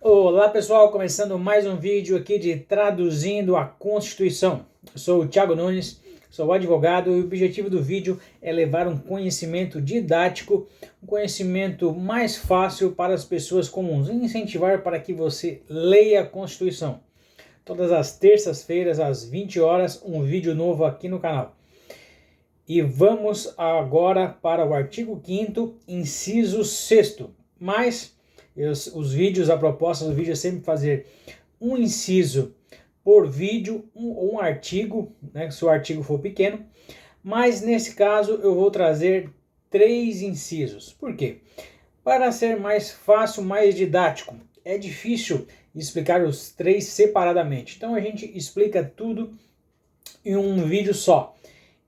Olá pessoal, começando mais um vídeo aqui de Traduzindo a Constituição. Eu sou o Thiago Nunes, sou advogado e o objetivo do vídeo é levar um conhecimento didático, um conhecimento mais fácil para as pessoas comuns e incentivar para que você leia a Constituição. Todas as terças-feiras às 20 horas, um vídeo novo aqui no canal. E vamos agora para o artigo 5º, inciso 6º. Mas os vídeos, a proposta do vídeo é sempre fazer um inciso por vídeo ou um artigo, né, se o artigo for pequeno, mas nesse caso eu vou trazer 3 incisos. Por quê? Para ser mais fácil, mais didático. É difícil explicar os 3 separadamente, então a gente explica tudo em um vídeo só.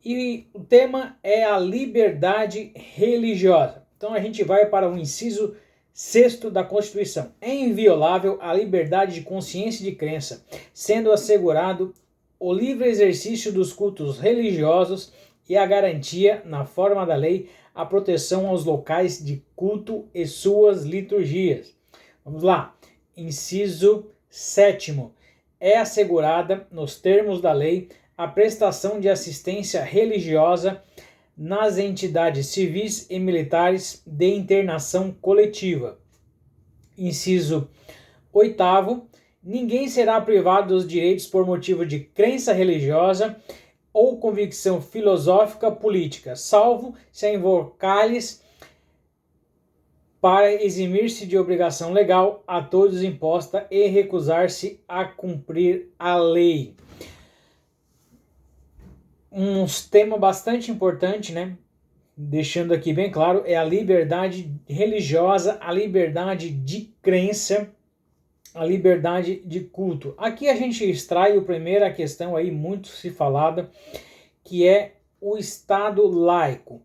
E o tema é a liberdade religiosa. Então a gente vai para o inciso 6º da Constituição. É inviolável a liberdade de consciência e de crença, sendo assegurado o livre exercício dos cultos religiosos e a garantia, na forma da lei, a proteção aos locais de culto e suas liturgias. Vamos lá. Inciso 7º. É assegurada, nos termos da lei, a prestação de assistência religiosa nas entidades civis e militares de internação coletiva. Inciso 8º. Ninguém será privado dos direitos por motivo de crença religiosa ou convicção filosófica política, salvo se invocar-lhes para eximir-se de obrigação legal a todos imposta e recusar-se a cumprir a lei. Um tema bastante importante, né? Deixando aqui bem claro, é a liberdade religiosa, a liberdade de crença, a liberdade de culto. Aqui a gente extrai a primeira questão aí muito se falada, que é o Estado laico.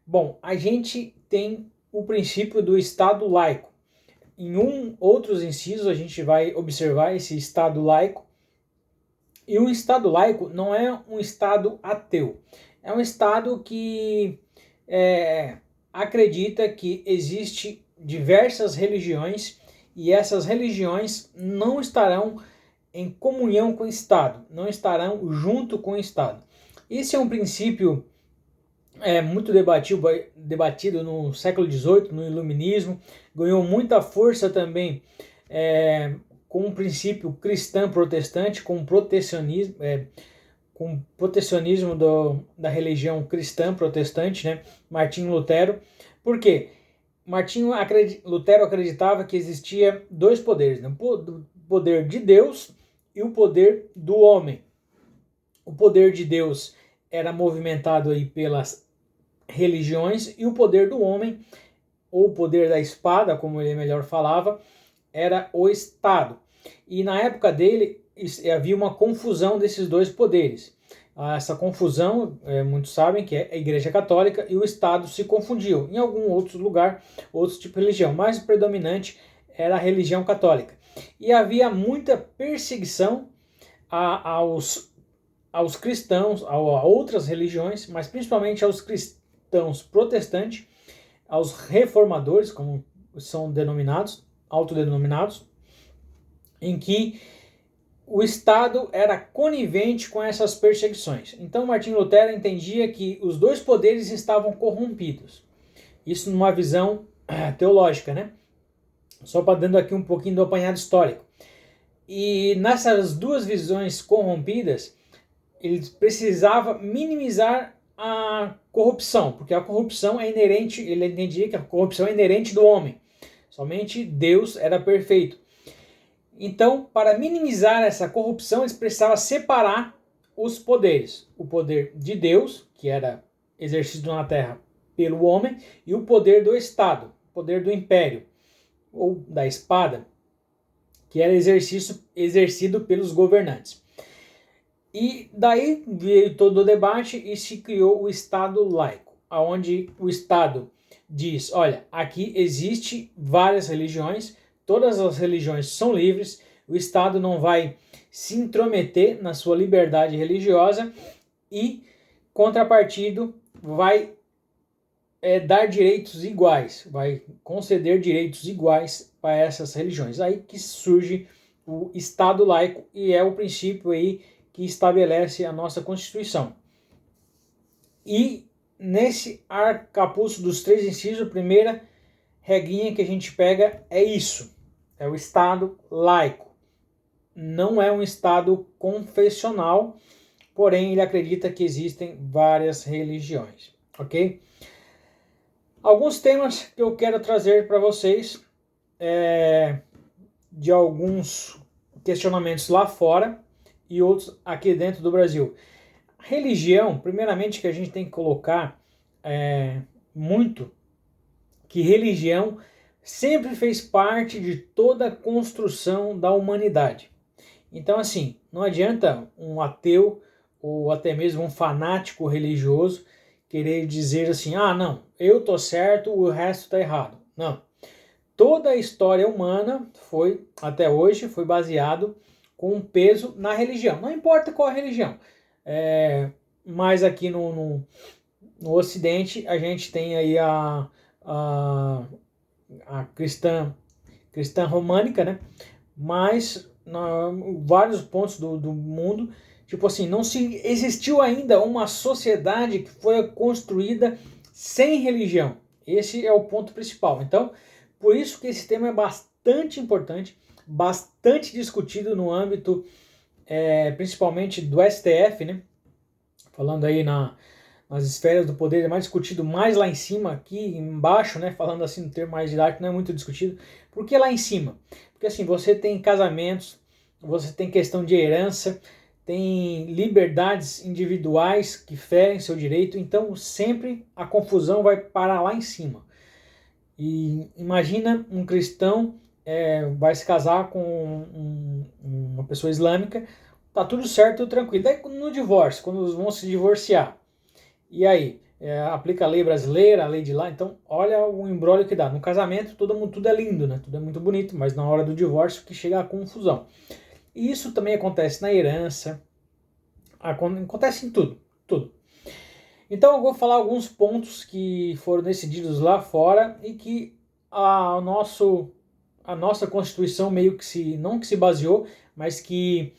Bom, a gente tem o princípio do Estado laico. Em outros incisos a gente vai observar esse Estado laico. E um Estado laico não é um Estado ateu. É um Estado que acredita que existe diversas religiões e essas religiões não estarão em comunhão com o Estado, não estarão junto com o Estado. Esse é um princípio muito debatido no século XVIII, no Iluminismo, ganhou muita força também com o princípio cristão protestante, com o protecionismo da religião cristã protestante, né? Martinho Lutero. Por quê? Lutero acreditava que existia 2 poderes, né? O poder de Deus e o poder do homem. O poder de Deus era movimentado aí pelas religiões e o poder do homem, ou o poder da espada, como ele melhor falava, era o Estado. E na época dele havia uma confusão desses 2 poderes. Essa confusão, muitos sabem que é a Igreja Católica e o Estado se confundiam. Em algum outro lugar, outro tipo de religião, mas o predominante era a religião católica. E havia muita perseguição aos cristãos, a outras religiões, mas principalmente aos cristãos protestantes, aos reformadores, como são denominados, autodenominados, em que o Estado era conivente com essas perseguições. Então Martinho Lutero entendia que os 2 poderes estavam corrompidos. Isso numa visão teológica, né? Só para dando aqui um pouquinho do apanhado histórico. E nessas 2 visões corrompidas, ele precisava minimizar a corrupção, porque a corrupção é inerente, ele entendia que a corrupção é inerente do homem. Somente Deus era perfeito. Então, para minimizar essa corrupção, eles precisavam separar os poderes. O poder de Deus, que era exercido na terra pelo homem, e o poder do Estado, o poder do império, ou da espada, que era exercido pelos governantes. E daí veio todo o debate e se criou o Estado laico, onde o Estado diz, olha, aqui existe várias religiões, todas as religiões são livres, o Estado não vai se intrometer na sua liberdade religiosa e, contrapartido, vai dar direitos iguais, vai conceder direitos iguais para essas religiões. Aí que surge o Estado laico e é o princípio aí que estabelece a nossa Constituição. E nesse arcabouço dos 3 incisos, a primeira regrinha que a gente pega é isso, é o Estado laico. Não é um Estado confessional, porém ele acredita que existem várias religiões, ok? Alguns temas que eu quero trazer para vocês de alguns questionamentos lá fora e outros aqui dentro do Brasil. Religião, primeiramente que a gente tem que colocar muito que religião sempre fez parte de toda a construção da humanidade. Então, assim, não adianta um ateu ou até mesmo um fanático religioso querer dizer assim, não, eu tô certo, o resto tá errado. Não. Toda a história humana até hoje, foi baseado com um peso na religião. Não importa qual a religião. Mas aqui no Ocidente, a gente tem aí a cristã românica, né? Mas vários pontos do mundo, tipo assim, não se existiu ainda uma sociedade que foi construída sem religião. Esse é o ponto principal. Então, por isso que esse tema é bastante importante, bastante discutido no âmbito, principalmente do STF, né? Falando aí nas esferas do poder, é mais discutido mais lá em cima, aqui embaixo, né? Falando assim no termo mais didático, não é muito discutido. Por que lá em cima? Porque assim, você tem casamentos, você tem questão de herança, tem liberdades individuais que ferem seu direito, então sempre a confusão vai parar lá em cima. E imagina um cristão vai se casar com uma pessoa islâmica, tá tudo certo, tudo tranquilo. Daí no divórcio, quando vão se divorciar, e aí? Aplica a lei brasileira, a lei de lá, então olha o imbróglio que dá. No casamento tudo é lindo, né? Tudo é muito bonito, mas na hora do divórcio que chega a confusão. E isso também acontece na herança, acontece em tudo. Então eu vou falar alguns pontos que foram decididos lá fora e que a nossa Constituição meio que não que se baseou, mas que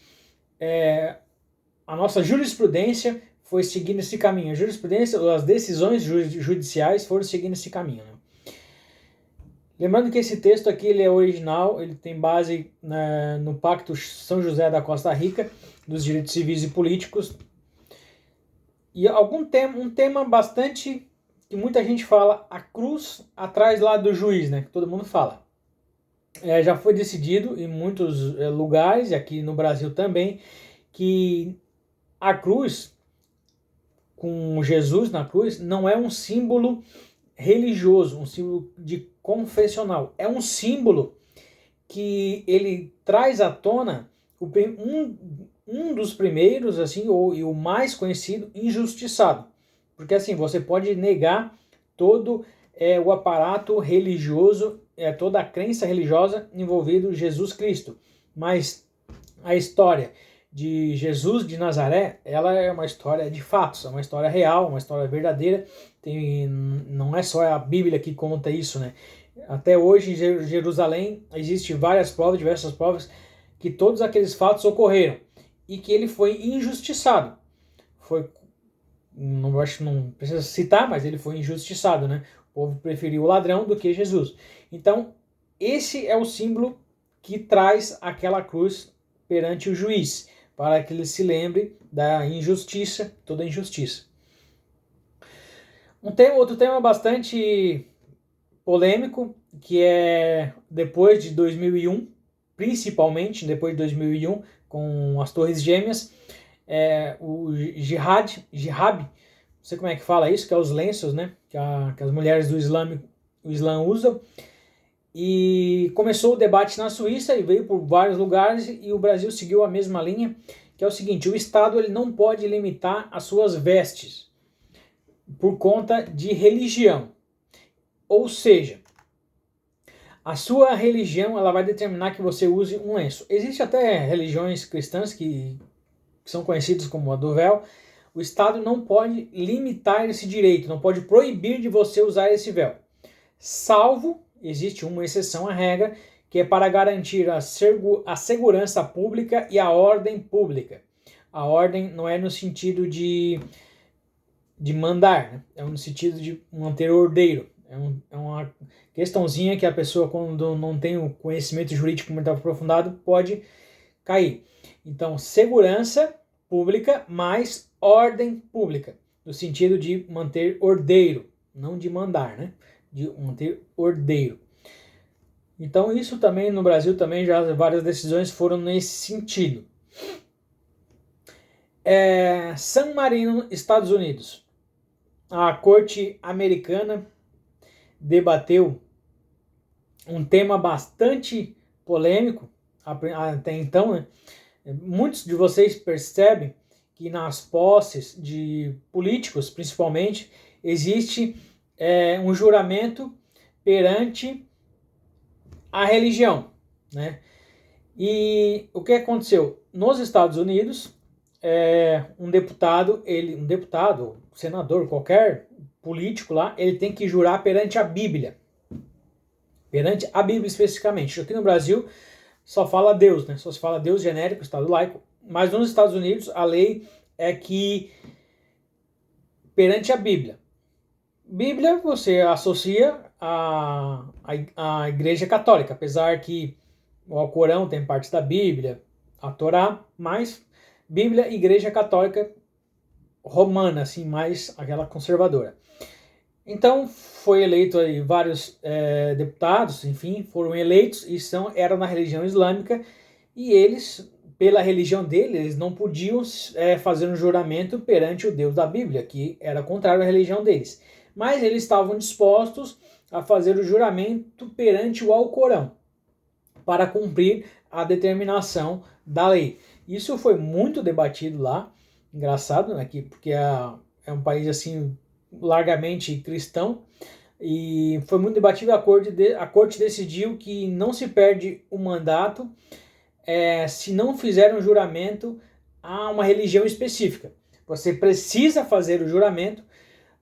a nossa jurisprudência foi seguindo esse caminho. A jurisprudência, as decisões judiciais foram seguindo esse caminho. Né? Lembrando que esse texto aqui ele é original, ele tem base no Pacto São José da Costa Rica, dos direitos civis e políticos. E um tema bastante que muita gente fala, a cruz atrás lá do juiz, né? Que todo mundo fala. Já foi decidido em muitos lugares, aqui no Brasil também, que a cruz, com Jesus na cruz, não é um símbolo religioso, um símbolo de confessional. É um símbolo que ele traz à tona um dos primeiros, assim, e o mais conhecido, injustiçado. Porque assim, você pode negar todo o aparato religioso, toda a crença religiosa envolvendo Jesus Cristo. Mas a história de Jesus de Nazaré, ela é uma história de fatos, é uma história real, uma história verdadeira. Não é só a Bíblia que conta isso, né? Até hoje em Jerusalém existem diversas provas que todos aqueles fatos ocorreram e que ele foi injustiçado. Acho que não precisa citar, mas ele foi injustiçado, né? O povo preferiu o ladrão do que Jesus. Então, esse é o símbolo que traz aquela cruz perante o juiz, para que ele se lembre da injustiça, toda injustiça. Outro tema bastante polêmico, que é depois de 2001, principalmente depois de 2001, com as Torres Gêmeas, o jihad, não sei como é que fala isso, que é os lenços, né, que as mulheres do Islã usam, e começou o debate na Suíça e veio por vários lugares, e o Brasil seguiu a mesma linha, que é o seguinte: o Estado ele não pode limitar as suas vestes por conta de religião. Ou seja, a sua religião ela vai determinar que você use um lenço. Existem até religiões cristãs que são conhecidas como a do véu. o Estado não pode limitar esse direito, não pode proibir de você usar esse véu. Salvo, existe uma exceção à regra, que é para garantir a segurança pública e a ordem pública. A ordem não é no sentido de mandar, né? É no sentido de manter ordeiro. É uma questãozinha que a pessoa, quando não tem o conhecimento jurídico muito aprofundado, pode cair. Então, segurança pública mais ordem pública, no sentido de manter ordeiro, não de mandar, né? De manter ordeiro. Então, isso também no Brasil também já várias decisões foram nesse sentido. San Marino, Estados Unidos. A corte americana debateu um tema bastante polêmico até então, né? Muitos de vocês percebem que nas posses de políticos, principalmente, existe um juramento perante a religião, né? E o que aconteceu? Nos Estados Unidos, um deputado, senador, qualquer político lá, ele tem que jurar perante a Bíblia. Perante a Bíblia especificamente. Aqui no Brasil só fala Deus, né? Só se fala Deus genérico, Estado laico. Mas nos Estados Unidos a lei é que perante a Bíblia. Bíblia você associa a Igreja Católica, apesar que o Alcorão tem partes da Bíblia, a Torá, mas Bíblia, Igreja Católica romana, assim, mais aquela conservadora. Então, foi eleito aí vários deputados, enfim, foram eleitos e eram na religião islâmica, e eles, pela religião deles, eles não podiam fazer um juramento perante o Deus da Bíblia, que era contrário à religião deles. Mas eles estavam dispostos a fazer o juramento perante o Alcorão, para cumprir a determinação da lei. Isso foi muito debatido lá, engraçado, né, porque é um país assim largamente cristão, e foi muito debatido. A corte decidiu que não se perde o mandato se não fizer um juramento a uma religião específica. Você precisa fazer o juramento,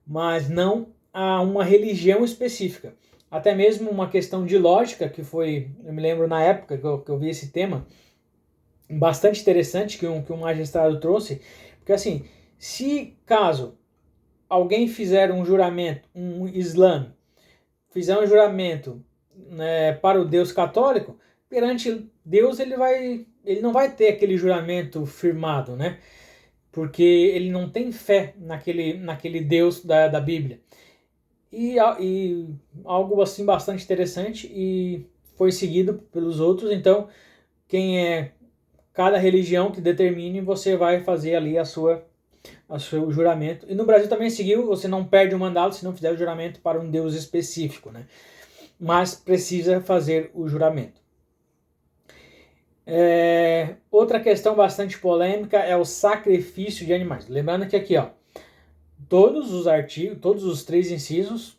mas não a uma religião específica. Até mesmo uma questão de lógica, que foi, eu me lembro na época que eu vi esse tema, bastante interessante, que um magistrado trouxe, porque assim, se caso alguém fizer um juramento, um islã, fizer um juramento, né, para o Deus católico, perante Deus ele não vai ter aquele juramento firmado, né? Porque ele não tem fé naquele Deus da Bíblia. E algo assim bastante interessante, e foi seguido pelos outros. Então, cada religião que determine, você vai fazer ali o seu juramento. E no Brasil também seguiu, você não perde o mandato se não fizer o juramento para um Deus específico, né? Mas precisa fazer o juramento. Outra questão bastante polêmica é o sacrifício de animais. Lembrando que aqui, ó, todos os artigos, todos os 3 incisos,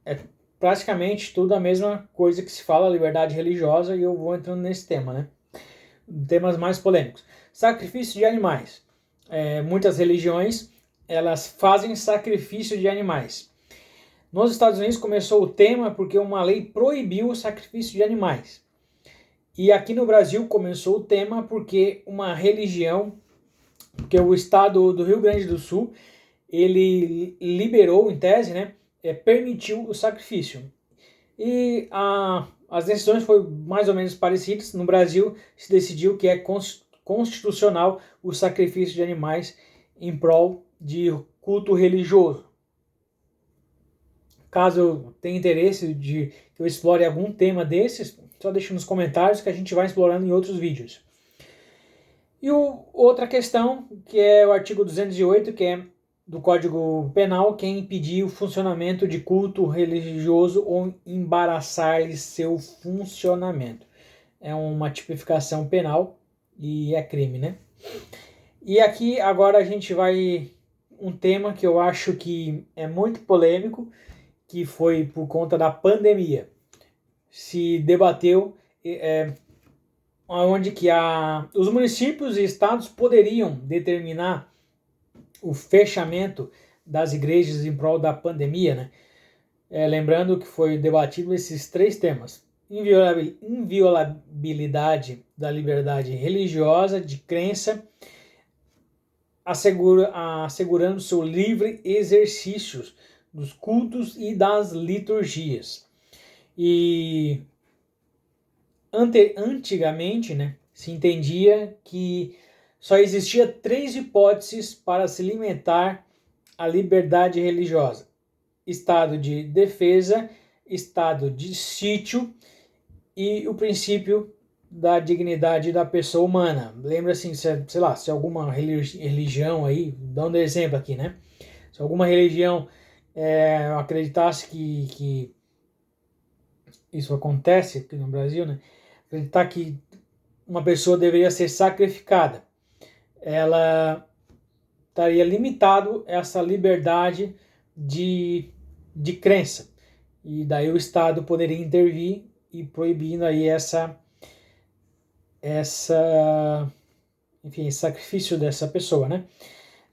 é praticamente tudo a mesma coisa que se fala, liberdade religiosa, e eu vou entrando nesse tema, né? Temas mais polêmicos. Sacrifício de animais. Muitas religiões, elas fazem sacrifício de animais. Nos Estados Unidos começou o tema porque uma lei proibiu o sacrifício de animais. E aqui no Brasil começou o tema porque uma religião, porque o estado do Rio Grande do Sul, ele liberou, em tese, né, permitiu o sacrifício. E as decisões foram mais ou menos parecidas. No Brasil se decidiu que é constitucional o sacrifício de animais em prol de culto religioso. Caso tenha interesse de que eu explore algum tema desses, só deixe nos comentários que a gente vai explorando em outros vídeos. E outra questão, que é o artigo 208, que é do Código Penal, que é impedir o funcionamento de culto religioso ou embaraçar-lhe seu funcionamento. É uma tipificação penal e é crime, né? E aqui agora a gente vai um tema que eu acho que é muito polêmico, que foi por conta da pandemia. Se debateu onde que os municípios e estados poderiam determinar o fechamento das igrejas em prol da pandemia, né? Lembrando que foi debatido esses 3 temas: inviolabilidade da liberdade religiosa, de crença, assegurando seu livre exercício dos cultos e das liturgias. E antigamente, né, se entendia que só existia 3 hipóteses para se limitar a liberdade religiosa: estado de defesa, estado de sítio e o princípio da dignidade da pessoa humana. Lembra assim, sei lá, se alguma religião aí, dando exemplo aqui, né? Se alguma religião acreditasse que isso acontece aqui no Brasil, né? Acreditar que uma pessoa deveria ser sacrificada, ela estaria limitado essa liberdade de crença, e daí o Estado poderia intervir e proibindo aí enfim, esse sacrifício dessa pessoa, né?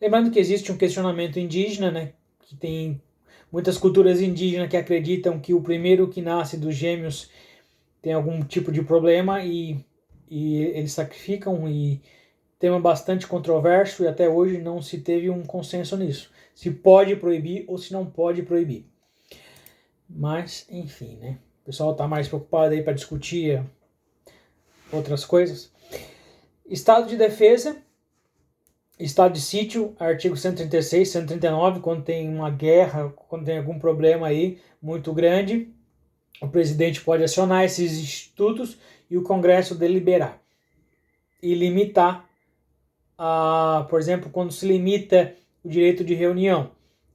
Lembrando que existe um questionamento indígena, né? Que tem muitas culturas indígenas que acreditam que o primeiro que nasce dos gêmeos tem algum tipo de problema e eles sacrificam, e tema bastante controverso, e até hoje não se teve um consenso nisso, se pode proibir ou se não pode proibir. Mas, enfim, né? O pessoal está mais preocupado aí para discutir outras coisas. Estado de defesa, estado de sítio, artigo 136, 139, quando tem uma guerra, quando tem algum problema aí muito grande, o presidente pode acionar esses institutos e o Congresso deliberar e limitar, por exemplo, quando se limita o direito de reunião,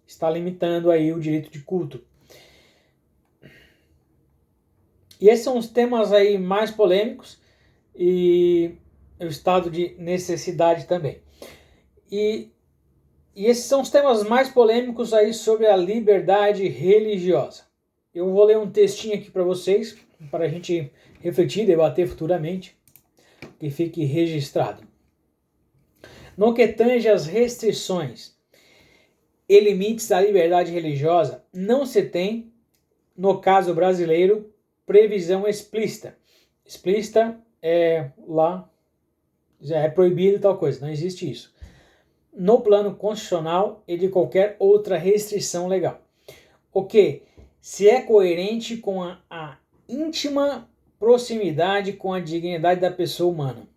está limitando aí o direito de culto. E esses são os temas aí mais polêmicos, e o estado de necessidade também. E esses são os temas mais polêmicos aí sobre a liberdade religiosa. Eu vou ler um textinho aqui para vocês, para a gente refletir, debater futuramente, que fique registrado. No que tange às restrições e limites da liberdade religiosa, não se tem, no caso brasileiro, previsão explícita. Explícita lá, já é proibido tal coisa, não existe isso. No plano constitucional e de qualquer outra restrição legal. O que se é coerente com a íntima proximidade com a dignidade da pessoa humana,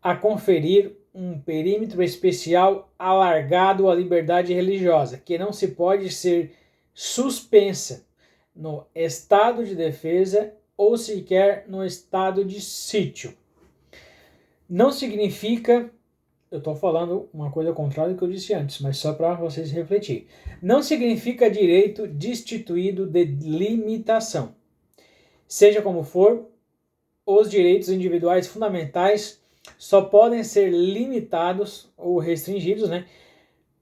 a conferir um perímetro especial alargado à liberdade religiosa, que não se pode ser suspensa no estado de defesa ou sequer no estado de sítio. Não significa, eu estou falando uma coisa contrária do que eu disse antes, mas só para vocês refletirem. Não significa direito destituído de limitação. Seja como for, os direitos individuais fundamentais só podem ser limitados ou restringidos, né,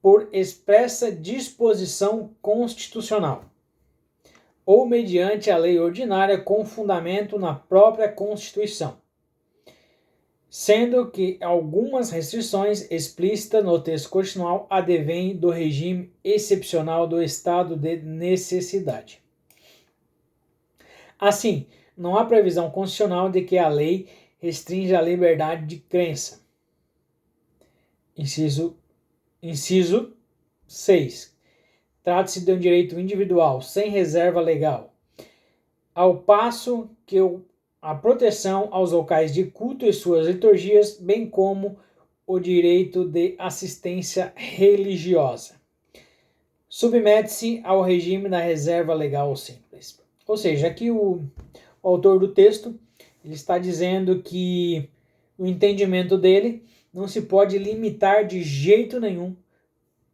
por expressa disposição constitucional ou mediante a lei ordinária com fundamento na própria Constituição, sendo que algumas restrições explícitas no texto constitucional advêm do regime excepcional do estado de necessidade. Assim, não há previsão constitucional de que a lei restrinja a liberdade de crença. Inciso 6. Trata-se de um direito individual, sem reserva legal, ao passo que a proteção aos locais de culto e suas liturgias, bem como o direito de assistência religiosa, submete-se ao regime da reserva legal simples. Ou seja, aqui o autor do texto ele está dizendo que o entendimento dele não se pode limitar de jeito nenhum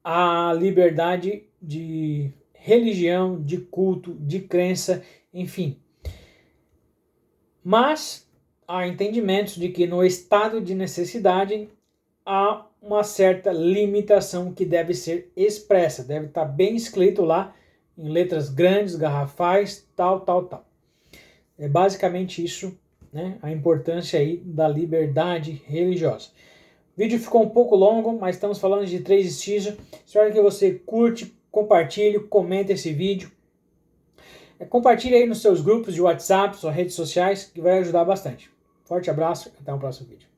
a liberdade de religião, de culto, de crença, enfim. Mas há entendimentos de que no estado de necessidade há uma certa limitação que deve ser expressa, deve estar bem escrito lá em letras grandes, garrafais, tal. É basicamente isso, né? A importância aí da liberdade religiosa. O vídeo ficou um pouco longo, mas estamos falando de 3 estígios. Espero que você curte, compartilhe, comente esse vídeo. Compartilhe aí nos seus grupos de WhatsApp, suas redes sociais, que vai ajudar bastante. Forte abraço e até o próximo vídeo.